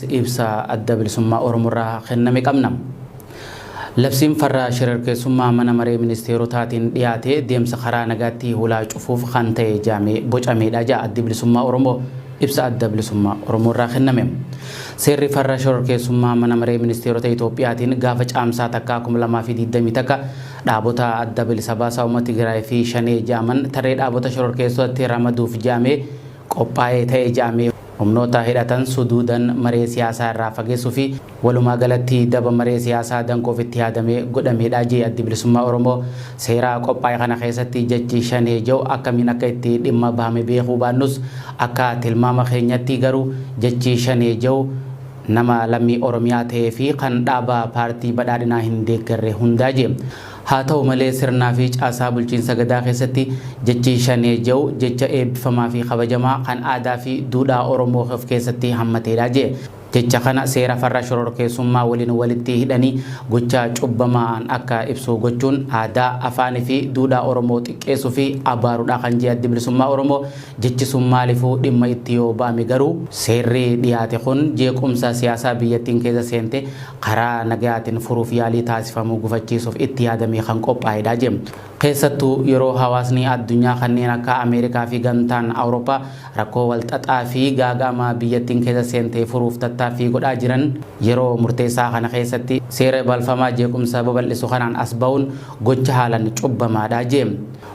Ibsa adda bilisummaa Oromoorraa kenname qabna. Labsiin farra shororkeessummaa mana maree ministeerotaatiin dhiyaate deemsa karaa nagaatti hulaa cufuuf kan ta'e jaamee bocameedha jedha addi bilisummaa Oromoo ibsa adda bilisummaa Oromoorraa kenname. Seerri farra shororkeessummaa mana maree ministeerota Itoophiyaatiin gaafa caamsaa takka 2020 takka dhaabota adda bilisa baasaa uummata Tigraay fi Shanee jaaman tarree dhaabota shororkeessootti ramaduuf jaamee qophaa'ee ta'e jaamee humnoota hidhatan suduudan maree siyaasaa irraa fageessuu fi walumaa galatti daba maree siyaasaa dankoof itti yaadamee godhameedha jedha addi bilisummaa Oromoo. Seera qophaa'e kana keessatti jechi Shanee jiru akkamiin akka itti dhimma bahame beekuu baannus akka tilmaama keenyatti garuu jechi Shanee jiru nama lammii Oromiyaa ta'ee fi kan dhaaba paartii badhaadhinaa hin deeggarre hundaa jedha. Haa ta'u malee sirnaa fi caasaa bulchiinsa gadaa keessatti jechi Shanee jiru jecha eebbifamaa fi kabajamaa kan aadaa fi duudhaa Oromoo of keessatti hammateedha jedha. Jecha kana seera farra shororkeessummaa waliin walitti hidhanii gochaa cubbamaan akka ibsu gochuun aadaa afaanii fi duudhaa Oromoo xiqqeessuu fi abaaruudha kan jedha addi bilisummaa Oromoo. Jechi sun maaliifuu dhimma itti yoo ba'ame garuu seerri dhiyaate kun jeequmsa siyaasaa biyyattiin keessa seente karaa nagayaatiin furuuf yaalii taasifamuu gufachiisuuf itti yaadamee kan qophaa'edha jedha. Keessattuu yeroo hawaasni addunyaa kanneen akka Ameerikaa fi gamtaan Awurooppaa rakkoo walxaxaa fi gaaga'ama biyyattiin keessa seentee furuuf tattaaffii godhaa jiran yeroo murteessaa kana keessatti seera balfamaa jeequmsa babal'isu kanaan as ba'uun gocha haalaan cubbamaadha jedha.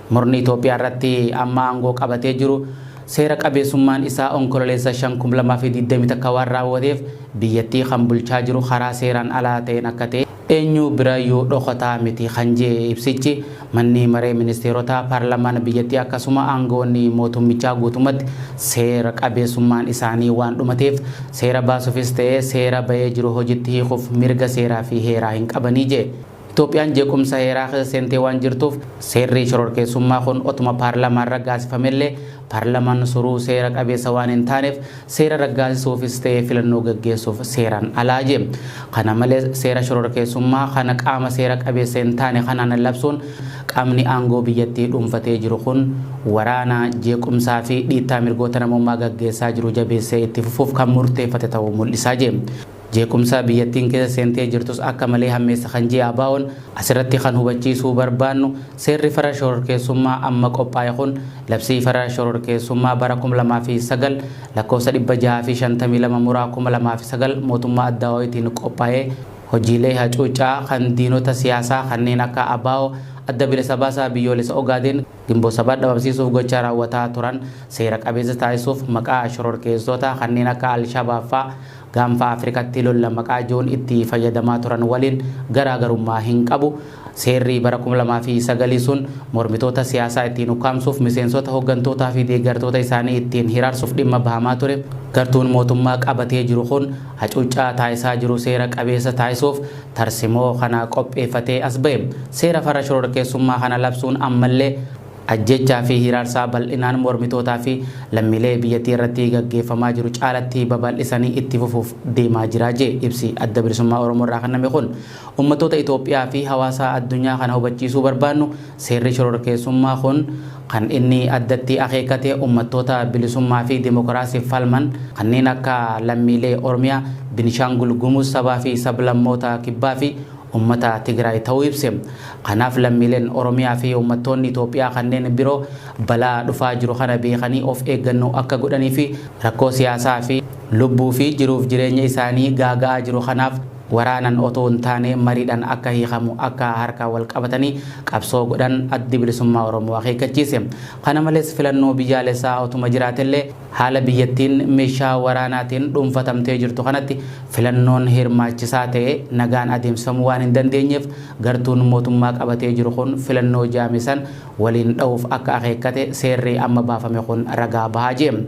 Murni Itoophiyaa irratti amma aangoo qabatee jiru seera qabeessummaan isaa onkololeessa 2020 takka waan raawwateef biyyattii kan bulchaa jiru karaa seeraan alaa ta'een akka ta'e eenyu biraayyuu dhokataa miti kan jedhe ibsichi. Manni maree ministeerota paarlamaan biyyattii akkasuma aangoonni mootummichaa guutumatti seera qabeessummaan isaanii waan dhumateef seera baasuufis ta'ee seera bahee jiru hojiitti hiikuuf mirga seeraa fi heeraa hin qabanii jedhe. Itoophiyaan jeequmsa heeraa keessa seentee waan jirtuuf seerri shororkeessummaa kun otuma paarlamaan raggaasifamellee paarlamaan suruu seera qabeessa waan hin taaneef seera raggaasisuufis ta'ee filannoo gaggeessuuf seeraan alaa jedha. Kana malees seera shororkeessummaa kana qaama seera qabeessa hin taane kanaan labsuun qaamni aangoo biyyattii dhuunfatee jiru kun waraana jeequmsaa fi dhiittaa mirgoota namummaa gaggeessaa jiru jabeessee itti fufuuf kan murteeffate ta'uu mul'isaa jedha. Jeequmsa biyyattiin keessa seentee jirtus akka malee hammeessa kan jedhe ABO'n asirratti kan hubachiisuu barbaannu seerri farra shororkeessummaa amma qophaa'e kun labsii farra shororkeessummaa bara 2009 lakkoofsa 652 muraa 2009 mootummaa Addaawaayitiin qophaa'ee hojiilee hacuucaa kan diinota siyaasaa kanneen akka ABO adda bilisa baasaa biyyoolessa Ogaadeen Gimboo 7 dhabamsiisuuf gochaa raawwataa turan seera qabeessa taasisuuf maqaa shororkeessota kanneen akka Al-Shabaab fa'aa gaanfa Afrikaatti lola maqaa joon itti fayyadamaa turan waliin garaagarummaa hin qabu. Seerri bara 2009 sun mormitoota siyaasaa ittiin ukkaamsuuf miseensota hooggantootaa fi deeggartoota isaanii ittiin hiraarsuuf dhimma bahamaa ture. Gartuun mootummaa qabatee jiru kun hacuuccaa taasisaa jiru seera qabeessa taasisuuf tarsimoo kana qopheeffatee as ba'e. Seera farra shororkeessummaa kana labsuun ammallee ajjechaa fi hiraarsaa bal'inaan mormitootaa fi lammiilee biyyattii irratti gaggeeffamaa jiru caalatti babal'isanii itti fufuuf deemaa jira jedhe ibsi adda bilisummaa Oromoo irraa kenname kun. Uummattoota Itoophiyaa fi hawaasa addunyaa kana hubachiisuu barbaannu seerri shororkeessummaa kun kan inni addatti akeekkate uummattoota bilisummaa fi dimokiraasiif falman kanneen akka lammiilee Oromiyaa, Binishaangul Gumuz sabaa fi sablammoota kibbaa fi ummata Tigraay ta'uu ibse. Kanaaf lammiileen Oromiyaa fi uummattoonni Itoophiyaa kanneen biroo balaa dhufaa jiru kana beekanii of eeggannoo akka godhanii fi rakkoo siyaasaa fi lubbuu fi jiruuf jireenya isaanii gaaga'aa jiru kanaaf waraanan otoo hin taane mariidhaan akka hiikamu akka harka wal qabatanii qabsoo godhan addi bilisummaa Oromoo akeekkachiise. Kana malees filannoo biyyaalessaa otuma jiraatellee haala biyyattiin meeshaa waraanaatiin dhuunfatamtee jirtu kanatti filannoon hirmaachisaa ta'e nagaan adeemsifamuu waan hin dandeenyeef gartuun mootummaa qabatee jiru kun filannoo jaamisan waliin dha'uuf akka akeekkate seerri amma baafame kun ragaa bahaa jedha.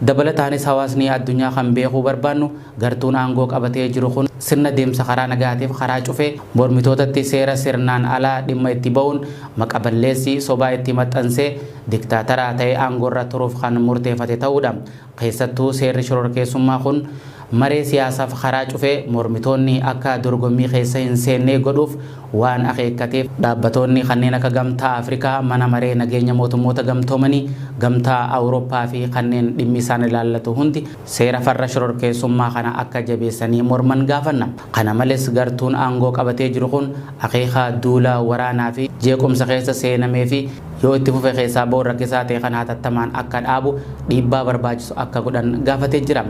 Dabalataanis hawaasni addunyaa kan beekuu barbaannu gartuun aangoo qabatee jiru kun sirna deemsa karaa nagaatiif karaa cufee mormitootatti seera sirnaan alaa dhimma itti ba'uun maqaballeessii sobaa itti maxxansee diktaataraa ta'ee aangoo irra turuuf kan murteeffate ta'uudha. Keessattuu seerri shororkeessummaa kun maree siyaasaaf karaa cufee mormitoonni akka dorgommii keessa hin seennee godhuuf waan akeekkateef dhaabbatoonni kanneen akka gamtaa Afrikaa, mana maree nageenya mootummoota gamtoomanii, gamtaa Awurooppaa fi kanneen dhimmi isaan ilaallatu hundi seera farra shororkeessummaa kana akka jabeessanii morman gaafanna. Kana malees gartuun aangoo qabatee jiru kun akeeka duula waraanaa fi jeequmsa keessa seenamee fi yoo itti fufe keessaa ba'uun rakkisaa ta'e kana hatattamaan akka dhaabu dhiibbaa barbaachisu akka godhan gaafatee jira.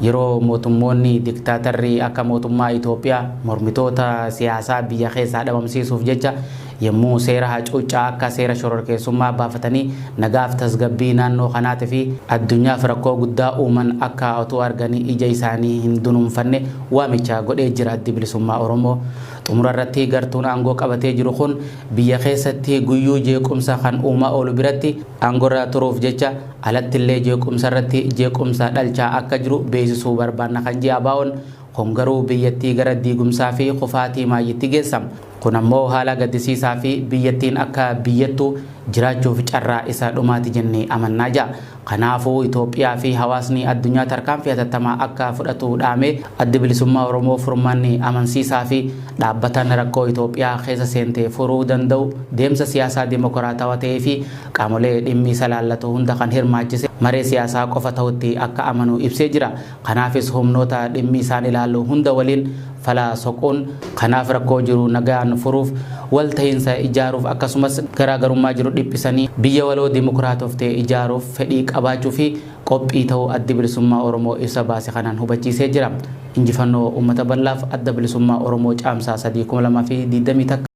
Yeroo mootummoonni diktaatarrii akka mootummaa Itoophiyaa mormitoota siyaasaa biyya keessaa dhabamsiisuuf jecha yommuu seera hacuuccaa akka seera shororkeessummaa baafatanii nagaaf tasgabbii naannoo kanaatii fi addunyaaf rakkoo guddaa uuman akka otoo arganii ija isaanii hin dunuunfanne waamicha godhee jira addi bilisummaa Oromoo. Xumura irratti gartuun aangoo qabatee jiru kun biyya keessatti guyyuu jeequmsa kan uumaa oolu biratti aangorra turuuf jecha alatti illee jeequmsa irratti jeequmsa dhalchaa akka jiru beeksisuu barbaanna kan ji'a baa'oon kun garuu biyyattii gara diigumsaa fi kufaatii maayyitti geessa. Kun ammoo haala gaddisiisaa fi biyyattiin akka biyyattuu jiraachuuf carraa isa dhumaati jennee amannaa jira. Kanaafuu Itoophiyaa fi hawaasni addunyaa tarkaanfii hatattamaa akka fudhatu dhaame addi bilisummaa Oromoo furmaanni amansiisaa fi dhaabbatan rakkoo Itoophiyaa keessa seentee furuu danda'u deemsa siyaasaa dimokiraatawaa ta'ee fi qaamolee dhimmi isa laallatu hunda kan hirmaachise maree siyaasaa qofa ta'utti akka amanu ibsee jira. Kanaafis humnoota dhimmi isaan ilaallu hunda waliin fala soquun kanaaf rakkoo jiru nagaan furuuf walta'iinsa ijaaruuf akkasumas garaagarummaa jiru dhiphisanii biyya waloo dimokiraatoof ta'e ijaaruuf fedhii qabaachuu fi qophii ta'uu addi bilisummaa Oromoo ibsa baase kanaan hubachiisee jira. Injifannoo uummata bal'aaf adda bilisummaa Oromoo caamsaa 3 2020